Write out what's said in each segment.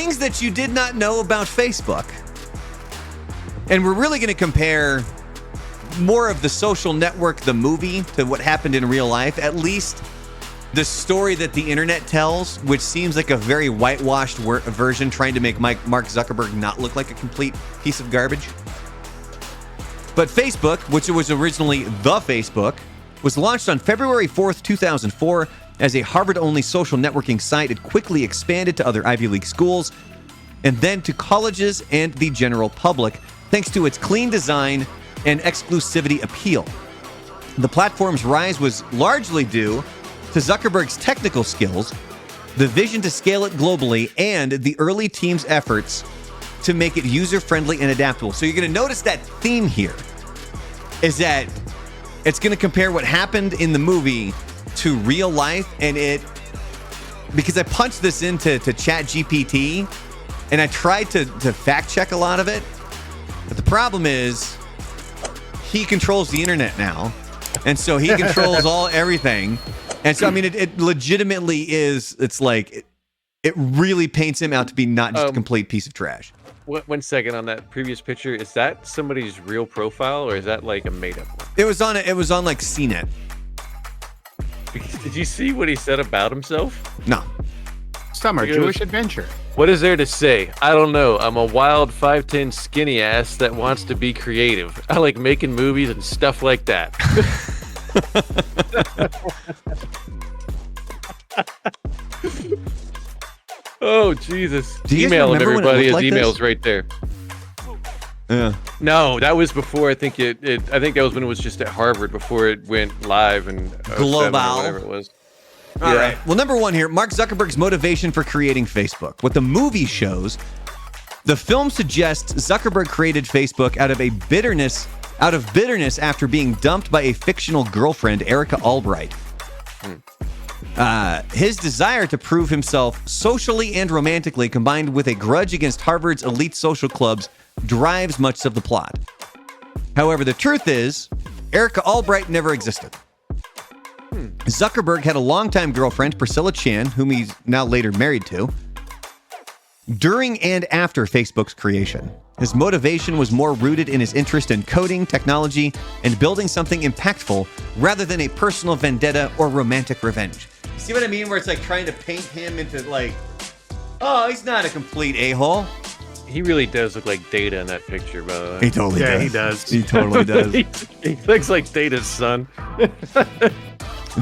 Things that you did not know about Facebook. And we're really going to compare more of the Social Network, the movie, to what happened in real life. At least the story that the internet tells, which seems like a very whitewashed version trying to make Mark Zuckerberg not look like a complete piece of garbage. But Facebook, which was originally the Facebook, was launched on February 4th, 2004 as a Harvard-only social networking site. It quickly expanded to other Ivy League schools and then to colleges and the general public, thanks to its clean design and exclusivity appeal. The platform's rise was largely due to Zuckerberg's technical skills, the vision to scale it globally, and the early team's efforts to make it user-friendly and adaptable. So you're going to notice that theme here is that it's going to compare what happened in the movie to real life, and because I punched this into ChatGPT, and I tried to fact check a lot of it, but the problem is he controls the internet now, and so he controls everything, and so I mean it legitimately is. It's like it really paints him out to be not just a complete piece of trash. 1 second on that previous picture. Is that somebody's real profile or is that like a made up one? It was on like CNET. Did you see what he said about himself? No. Summer Jewish adventure. What is there to say? I don't know. I'm a wild 5'10" skinny ass that wants to be creative. I like making movies and stuff like that. Oh, Jesus. Email him, everybody. His email's right there. Yeah. No, that was before. I think I think that was when it was just at Harvard before it went live and global, whatever it was. All right. Well, number one here, Mark Zuckerberg's motivation for creating Facebook. What the movie shows, the film suggests Zuckerberg created Facebook out of bitterness after being dumped by a fictional girlfriend, Erica Albright. His desire to prove himself socially and romantically, combined with a grudge against Harvard's elite social clubs, drives much of the plot. However, the truth is, Erica Albright never existed. Zuckerberg had a longtime girlfriend, Priscilla Chan, whom he's now later married to, during and after Facebook's creation. His motivation was more rooted in his interest in coding, technology, and building something impactful rather than a personal vendetta or romantic revenge. See what I mean? Where it's like trying to paint him into like, oh, he's not a complete a-hole. He really does look like Data in that picture, by the way. He totally does. He does. He totally does. He looks like Data's son.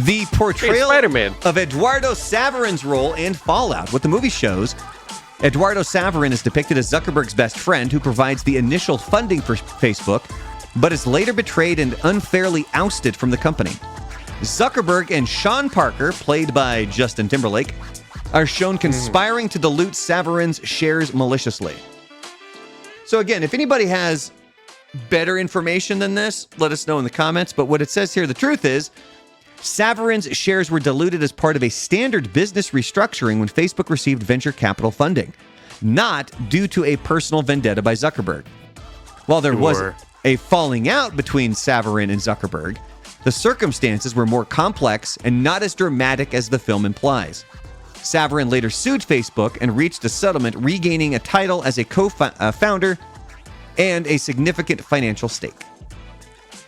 The portrayal Spider-Man of Eduardo Saverin's role in Fallout. What the movie shows, Eduardo Saverin is depicted as Zuckerberg's best friend who provides the initial funding for Facebook, but is later betrayed and unfairly ousted from the company. Zuckerberg and Sean Parker, played by Justin Timberlake, are shown conspiring to dilute Saverin's shares maliciously. So again, if anybody has better information than this, let us know in the comments. But what it says here, the truth is, Saverin's shares were diluted as part of a standard business restructuring when Facebook received venture capital funding, not due to a personal vendetta by Zuckerberg. While there was a falling out between Saverin and Zuckerberg, the circumstances were more complex and not as dramatic as the film implies. Saverin later sued Facebook and reached a settlement, regaining a title as a co-founder and a significant financial stake.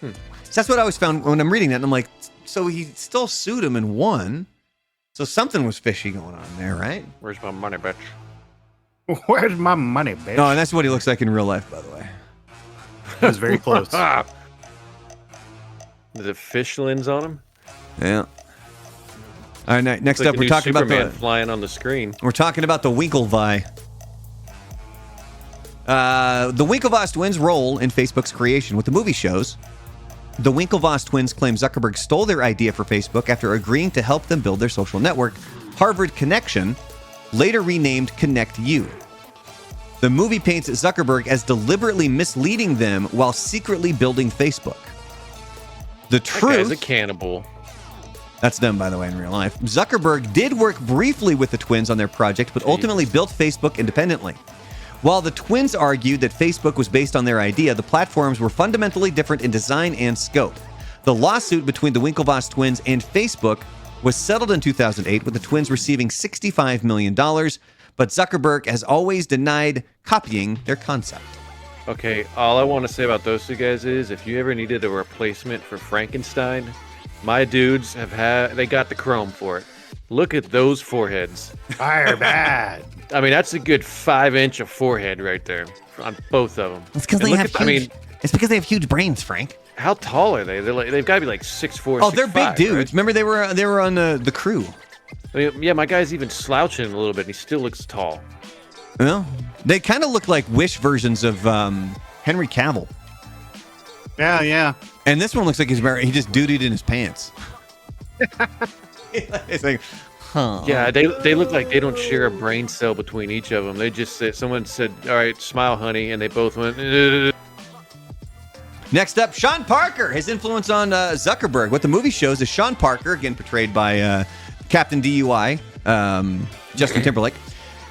So that's what I always found when I'm reading that, and I'm like, so he still sued him and won. So something was fishy going on there, right? Where's my money, bitch? Where's my money, bitch? No, and that's what he looks like in real life, by the way. That was very close. Is it fish lens on him? Yeah. All right, next up, we're talking Superman about flying on the screen. We're talking about the Winklevi. The Winklevoss twins' role in Facebook's creation. What the movie shows, the Winklevoss twins claim Zuckerberg stole their idea for Facebook after agreeing to help them build their social network, Harvard Connection, later renamed ConnectU. The movie paints Zuckerberg as deliberately misleading them while secretly building Facebook. The truth... That guy's a cannibal. That's them, by the way, in real life. Zuckerberg did work briefly with the twins on their project, but ultimately built Facebook independently. While the twins argued that Facebook was based on their idea, the platforms were fundamentally different in design and scope. The lawsuit between the Winklevoss twins and Facebook was settled in 2008, with the twins receiving $65 million, but Zuckerberg has always denied copying their concept. Okay, all I want to say about those two guys is if you ever needed a replacement for Frankenstein, my dudes they got the chrome for it. Look at those foreheads. Fire bad. I mean, that's a good 5-inch of forehead right there on both of them. It's because And they look have at- I mean, it's because they have huge brains, Frank. how tall are they? They've got to be like 6'4". Oh, they're big 6'5", dudes. right? Remember they were on the crew. I mean, yeah, my guy's even slouching a little bit, and he still looks tall. Well, they kind of look like Wish versions of Henry Cavill. Yeah. And this one looks like he just dootied in his pants. It's like, huh. Yeah, they look like they don't share a brain cell between each of them. They just said, someone said, "All right, smile, honey," and they both went. Next up, Sean Parker. His influence on Zuckerberg. What the movie shows is Sean Parker, again portrayed by Captain DUI, Justin Timberlake.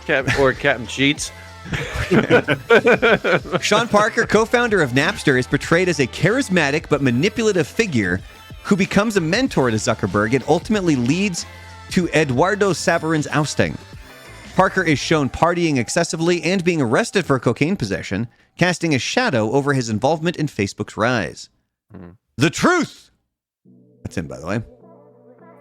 Captain Cheats. Sean Parker, co-founder of Napster, is portrayed as a charismatic but manipulative figure who becomes a mentor to Zuckerberg and ultimately leads to Eduardo Saverin's ousting. Parker is shown partying excessively and being arrested for cocaine possession, casting a shadow over his involvement in Facebook's rise. The truth! That's him, by the way.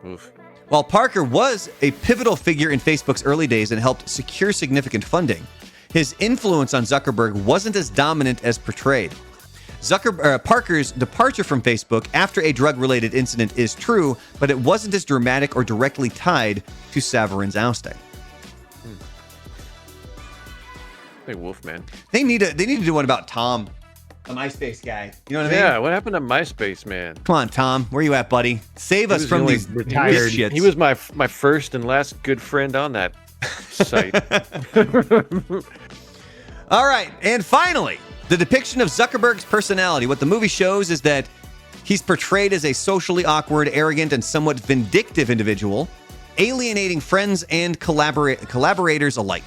Oof. While Parker was a pivotal figure in Facebook's early days and helped secure significant funding, his influence on Zuckerberg wasn't as dominant as portrayed. Parker's departure from Facebook after a drug-related incident is true, but it wasn't as dramatic or directly tied to Saverin's ousting. Hey, Wolfman. They need to do one about Tom, the MySpace guy. You know what I mean? Yeah, what happened to MySpace, man? Come on, Tom. Where you at, buddy? Save us was from the only these retired- shits. He was my first and last good friend on that site. All right, and finally, the depiction of Zuckerberg's personality. What the movie shows is that he's portrayed as a socially awkward, arrogant, and somewhat vindictive individual, alienating friends and collaborators alike.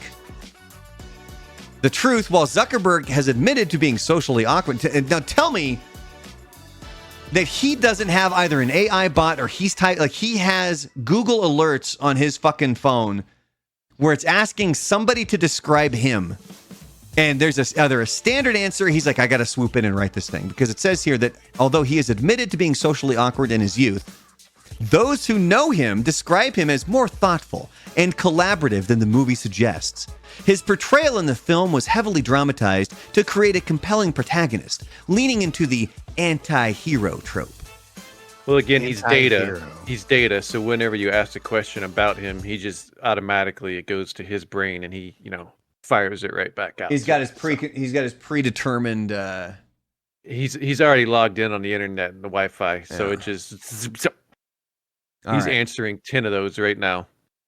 The truth, while Zuckerberg has admitted to being socially awkward, now tell me that he doesn't have either an AI bot or he has Google alerts on his fucking phone where it's asking somebody to describe him. And there's either a standard answer, he's like, I got to swoop in and write this thing. Because it says here that although he has admitted to being socially awkward in his youth, those who know him describe him as more thoughtful and collaborative than the movie suggests. His portrayal in the film was heavily dramatized to create a compelling protagonist, leaning into the anti-hero trope. Well, again, he's data. Anti-hero. He's data. So whenever you ask a question about him, he just automatically it goes to his brain, and he, fires it right back out. He's got his predetermined. He's already logged in on the internet and the Wi-Fi, so Yeah. it just All he's right. answering 10 of those right now.